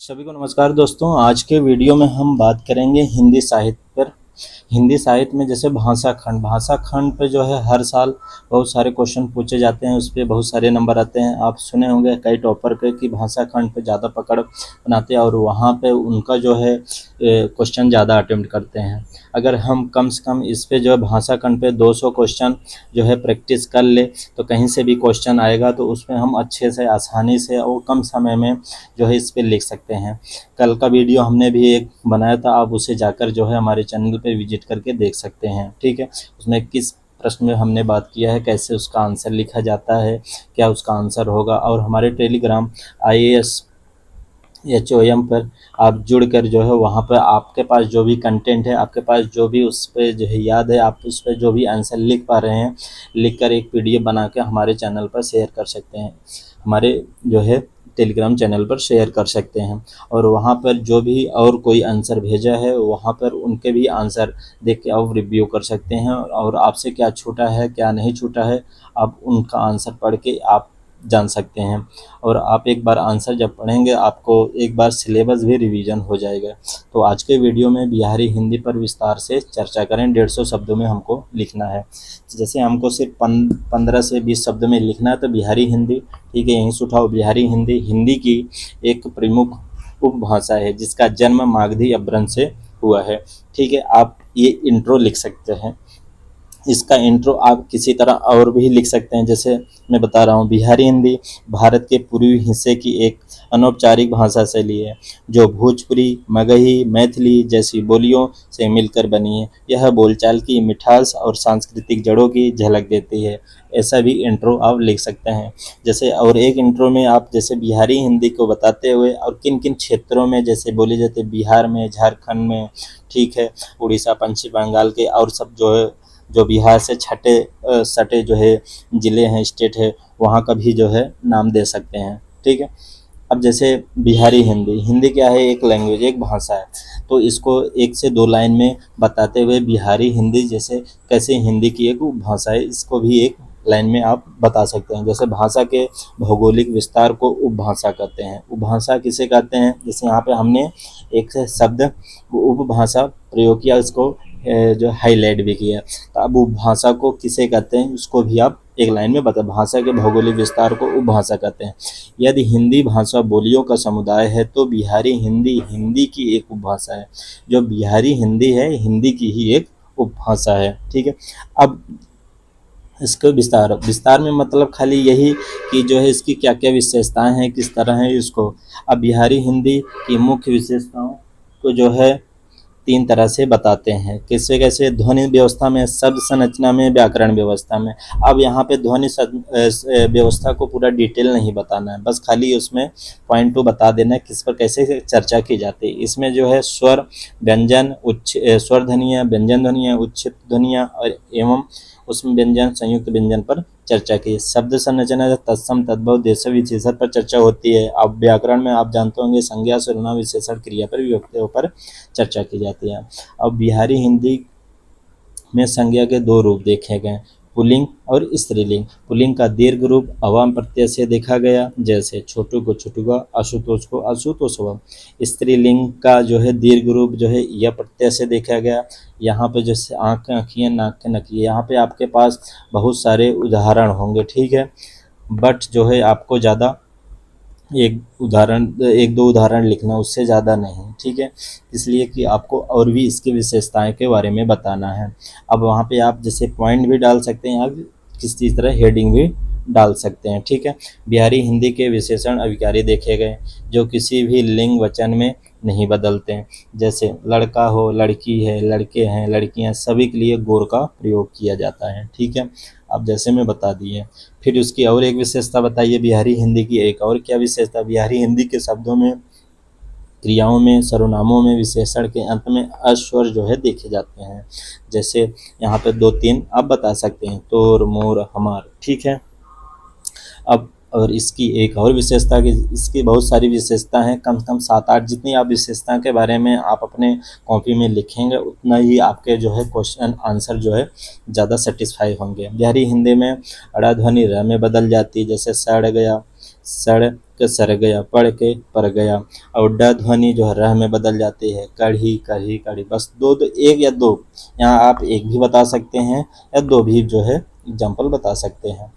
सभी को नमस्कार दोस्तों। आज के वीडियो में हम बात करेंगे हिंदी साहित्य पर। हिंदी साहित्य में जैसे भाषा खंड पे जो है हर साल बहुत सारे क्वेश्चन पूछे जाते हैं, उस पर बहुत सारे नंबर आते हैं। आप सुने होंगे कई टॉपर पे कि भाषा खंड पे ज़्यादा पकड़ बनाते हैं और वहाँ पे उनका जो है क्वेश्चन ज़्यादा अटेम्प्ट करते हैं। अगर हम कम से कम इस पे जो है भाषा खंड पे 200 क्वेश्चन जो है प्रैक्टिस कर ले तो कहीं से भी क्वेश्चन आएगा तो उसमें हम अच्छे से आसानी से और कम समय में जो है इस पे लिख सकते हैं। कल का वीडियो हमने भी एक बनाया था, आप उसे जाकर जो है हमारे चैनल पे विजिट करके देख सकते हैं। ठीक है, उसमें किस प्रश्न में हमने बात किया है, कैसे उसका आंसर लिखा जाता है, क्या उसका आंसर होगा। और हमारे टेलीग्राम IAS HOM पर आप जुड़कर जो है वहाँ पर आपके पास जो भी कंटेंट है, आपके पास जो भी उस पर जो है याद है, आप उस पर जो भी आंसर लिख पा रहे हैं, लिख कर एक PDF बना के हमारे चैनल पर शेयर कर सकते हैं, हमारे जो है टेलीग्राम चैनल पर शेयर कर सकते हैं। और वहाँ पर जो भी और कोई आंसर भेजा है वहाँ पर उनके भी आंसर देख के आप रिव्यू कर सकते हैं और आपसे क्या छूटा है क्या नहीं छूटा है आप उनका आंसर पढ़ के आप जान सकते हैं। और आप एक बार आंसर जब पढ़ेंगे आपको एक बार सिलेबस भी रिवीजन हो जाएगा। तो आज के वीडियो में बिहारी हिंदी पर विस्तार से चर्चा करें। 150 शब्दों में हमको लिखना है। जैसे हमको सिर्फ 15 से 20 शब्द में लिखना है तो बिहारी हिंदी, ठीक है, यहीं से उठाओ। बिहारी हिंदी हिंदी की एक प्रमुख उपभाषा है जिसका जन्म मागधी अपभ्रंश से हुआ है। ठीक है, आप ये इंट्रो लिख सकते हैं। इसका इंट्रो आप किसी तरह और भी लिख सकते हैं। जैसे मैं बता रहा हूँ, बिहारी हिंदी भारत के पूर्वी हिस्से की एक अनौपचारिक भाषा शैली है जो भोजपुरी, मगही, मैथिली जैसी बोलियों से मिलकर बनी है। यह बोलचाल की मिठास और सांस्कृतिक जड़ों की झलक देती है। ऐसा भी इंट्रो आप लिख सकते हैं। जैसे और एक इंट्रो में आप जैसे बिहारी हिंदी को बताते हुए और किन किन क्षेत्रों में जैसे बोली जाती है, बिहार में, झारखंड में, ठीक है, उड़ीसा, पश्चिम बंगाल के और सब जो है जो बिहार से सटे जो है ज़िले हैं, स्टेट है, वहाँ का भी जो है नाम दे सकते हैं। ठीक है, अब जैसे बिहारी हिंदी, हिंदी क्या है, एक लैंग्वेज, एक भाषा है। तो इसको 1 से 2 लाइन में बताते हुए बिहारी हिंदी जैसे कैसे हिंदी की एक उपभाषा है, इसको भी एक लाइन में आप बता सकते हैं। जैसे भाषा के भौगोलिक विस्तार को उपभाषा कहते हैं। उपभाषा किसे कहते हैं, जैसे यहाँ पे हमने एक शब्द उपभाषा प्रयोग किया, इसको जो हाईलाइट भी किया। तो अब उपभाषा को किसे कहते हैं उसको भी आप एक लाइन में बता। भाषा के भौगोलिक विस्तार को उपभाषा कहते हैं। यदि हिंदी भाषा बोलियों का समुदाय है तो बिहारी हिंदी हिंदी की एक उपभाषा है। जो बिहारी हिंदी है हिंदी की ही एक उपभाषा है। ठीक है, अब इसके विस्तार में मतलब खाली यही कि जो है इसकी क्या क्या विशेषताएं हैं, किस तरह है इसको। अब बिहारी हिंदी की मुख्य विशेषताओं को जो है 3 तरह से बताते हैं। किससे कैसे, ध्वनि व्यवस्था में, शब्द संरचना में, व्याकरण व्यवस्था में। अब यहाँ पे ध्वनि व्यवस्था को पूरा डिटेल नहीं बताना है, बस खाली उसमें पॉइंट टू बता देना है किस पर कैसे चर्चा की जाती है। इसमें जो है स्वर, व्यंजन, स्वर ध्वनियाँ, व्यंजन ध्वनियाँ, उच्छिष्ट ध्वनियाँ और एवं उसमें व्यंजन, संयुक्त व्यंजन पर चर्चा की। शब्द संरचना, तत्सम, तद्भव, देशज, विशेषण पर चर्चा होती है। अब व्याकरण में आप जानते होंगे संज्ञा, सर्वनाम, विशेषण, क्रिया पर, विभक्तियों पर चर्चा की जाती है। अब बिहारी हिंदी में संज्ञा के 2 रूप देखे गए, पुल्लिंग और स्त्रीलिंग। पुल्लिंग का दीर्घ रूप अवाम प्रत्यय से देखा गया, जैसे छोटू को छुटुगा, आशुतोष को आशुतोषवा। स्त्रीलिंग का जो है दीर्घ रूप जो है यह प्रत्यय से देखा गया। यहाँ पे जैसे आँख के आँखियाँ, नाक के नकिए, यहाँ पे आपके पास बहुत सारे उदाहरण होंगे। ठीक है, बट जो है आपको ज़्यादा एक दो उदाहरण लिखना, उससे ज़्यादा नहीं। ठीक है, इसलिए कि आपको और भी इसकी विशेषताएं के बारे में बताना है। अब वहाँ पे आप जैसे पॉइंट भी डाल सकते हैं, आप किसी तरह हेडिंग भी डाल सकते हैं। ठीक है, बिहारी हिंदी के विशेषण अभिकारी देखे गए जो किसी भी लिंग वचन में नहीं बदलते हैं। जैसे लड़का हो, लड़की है, लड़के हैं, लड़कियां, सभी के लिए गोर का प्रयोग किया जाता है। ठीक है, अब जैसे मैं बता दिए। फिर उसकी और एक विशेषता बताइए बिहारी हिंदी की, एक और क्या विशेषता। बिहारी हिंदी के शब्दों में, क्रियाओं में, सर्वनामों में विशेषण के अंत में अस्वर जो है देखे जाते हैं। जैसे यहाँ पे 2-3 आप बता सकते हैं, तोर, मोर, हमार। ठीक है, अब और इसकी एक और विशेषता कि इसकी बहुत सारी विशेषता हैं, कम से कम 7-8। जितनी आप विशेषता के बारे में आप अपने कॉपी में लिखेंगे उतना ही आपके जो है क्वेश्चन आंसर जो है ज़्यादा सेटिस्फाई होंगे। बिहारी हिंदी में अड़ा ध्वनि र में बदल जाती है, जैसे सड़ गया, सड़ के सर गया, पढ़ के पर गया। और ड ध्वनि जो है रह में बदल जाती है, कढ़ी कढ़ी कढ़ी। बस दो दो, एक या दो, यहाँ आप एक भी बता सकते हैं या दो भी जो है एग्जाम्पल बता सकते हैं।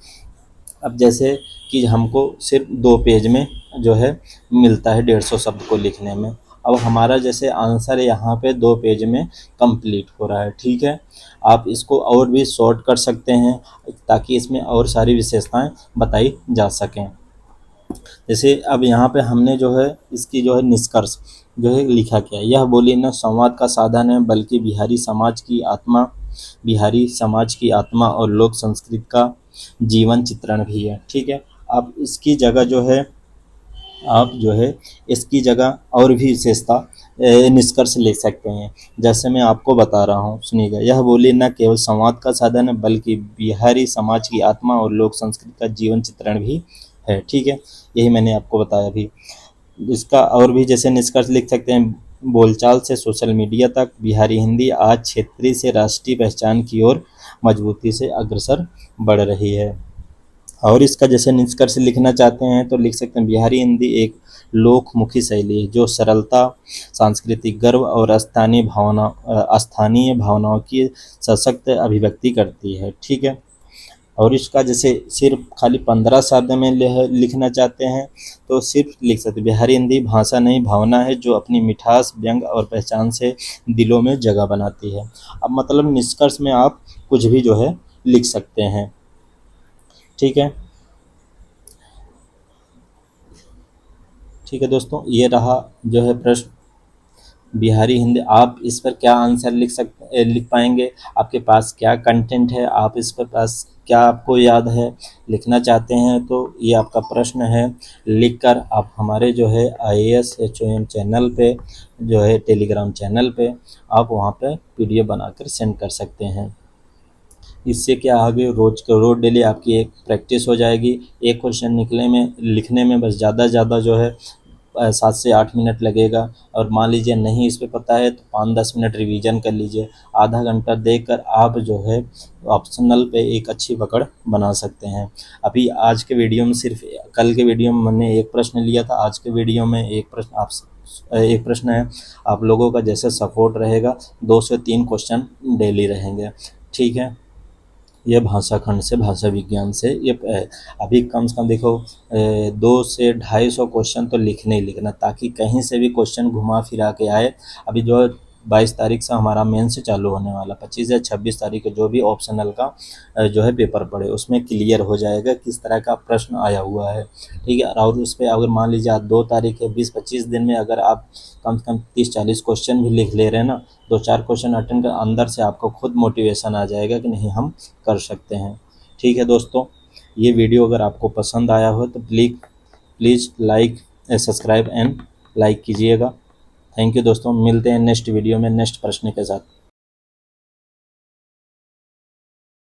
अब जैसे कि हमको सिर्फ 2 पेज में जो है मिलता है 150 शब्द को लिखने में। अब हमारा जैसे आंसर यहाँ पे 2 पेज में कंप्लीट हो रहा है, ठीक है। आप इसको और भी शॉर्ट कर सकते हैं ताकि इसमें और सारी विशेषताएं बताई जा सकें। जैसे अब यहाँ पे हमने जो है इसकी जो है निष्कर्ष जो है लिखा क्या है। यह बोली न संवाद का साधन है बल्कि बिहारी समाज की आत्मा और लोक संस्कृति का जीवन चित्रण भी है, ठीक है। अब इसकी जगह जो है आप जो है इसकी जगह और भी विशेषता निष्कर्ष ले सकते हैं। जैसे मैं आपको बता रहा हूँ, सुनिएगा। यह बोली न केवल संवाद का साधन है बल्कि बिहारी समाज की आत्मा और लोक संस्कृति का जीवन चित्रण भी है, ठीक है। यही मैंने आपको बताया अभी। इसका और भी जैसे निष्कर्ष लिख सकते हैं। बोलचाल से सोशल मीडिया तक बिहारी हिंदी आज क्षेत्रीय से राष्ट्रीय पहचान की ओर मजबूती से अग्रसर बढ़ रही है। और इसका जैसे निष्कर्ष लिखना चाहते हैं तो लिख सकते हैं, बिहारी हिंदी एक लोकमुखी शैली है जो सरलता, सांस्कृतिक गर्व और स्थानीय भावनाओं की सशक्त अभिव्यक्ति करती है, ठीक है। और इसका जैसे सिर्फ खाली 15 शब्द में लिखना चाहते हैं तो सिर्फ लिख सकते हैं, बिहारी हिंदी भाषा नहीं भावना है जो अपनी मिठास, व्यंग और पहचान से दिलों में जगह बनाती है। अब मतलब निष्कर्ष में आप कुछ भी जो है लिख सकते हैं, ठीक है। ठीक है दोस्तों, ये रहा जो है प्रश्न बिहारी हिंदी। आप इस पर क्या आंसर लिख पाएंगे, आपके पास क्या कंटेंट है, आप इस पर पास क्या आपको याद है लिखना चाहते हैं तो ये आपका प्रश्न है। लिखकर आप हमारे जो है IAS HOM चैनल पे जो है टेलीग्राम चैनल पे आप वहाँ पे PDF बनाकर सेंड कर सकते हैं। इससे क्या आगे रोज डेली आपकी एक प्रैक्टिस हो जाएगी। एक क्वेश्चन लिखने में बस ज़्यादा जो है 7 से 8 मिनट लगेगा। और मान लीजिए नहीं इस पे पता है तो 5-10 मिनट रिवीजन कर लीजिए। आधा घंटा देकर आप जो है ऑप्शनल पे एक अच्छी पकड़ बना सकते हैं। अभी आज के वीडियो में सिर्फ कल के वीडियो में मैंने एक प्रश्न लिया था, आज के वीडियो में एक प्रश्न है। आप लोगों का जैसे सपोर्ट रहेगा 2 से 3 क्वेश्चन डेली रहेंगे, ठीक है। ये भाषा खंड से, भाषा विज्ञान से ये अभी कम से कम देखो 2 से 250 क्वेश्चन तो लिखने ही लिखना, ताकि कहीं से भी क्वेश्चन घुमा फिरा के आए। अभी जो 22 तारीख से हमारा मेन से चालू होने वाला, 25 या 26 तारीख को जो भी ऑप्शनल का जो है पेपर पड़े उसमें क्लियर हो जाएगा किस तरह का प्रश्न आया हुआ है, ठीक है। और उस पर अगर मान लीजिए आज 2 तारीख है, 20-25 दिन में अगर आप कम से कम 30-40 क्वेश्चन भी लिख ले रहे हैं ना, 2-4 क्वेश्चन अटेंड कर, अंदर से आपको खुद मोटिवेशन आ जाएगा कि नहीं हम कर सकते हैं, ठीक है दोस्तों। ये वीडियो अगर आपको पसंद आया हो तो please like, subscribe and like कीजिएगा। थैंक यू दोस्तों, मिलते हैं नेक्स्ट वीडियो में नेक्स्ट प्रश्न के साथ।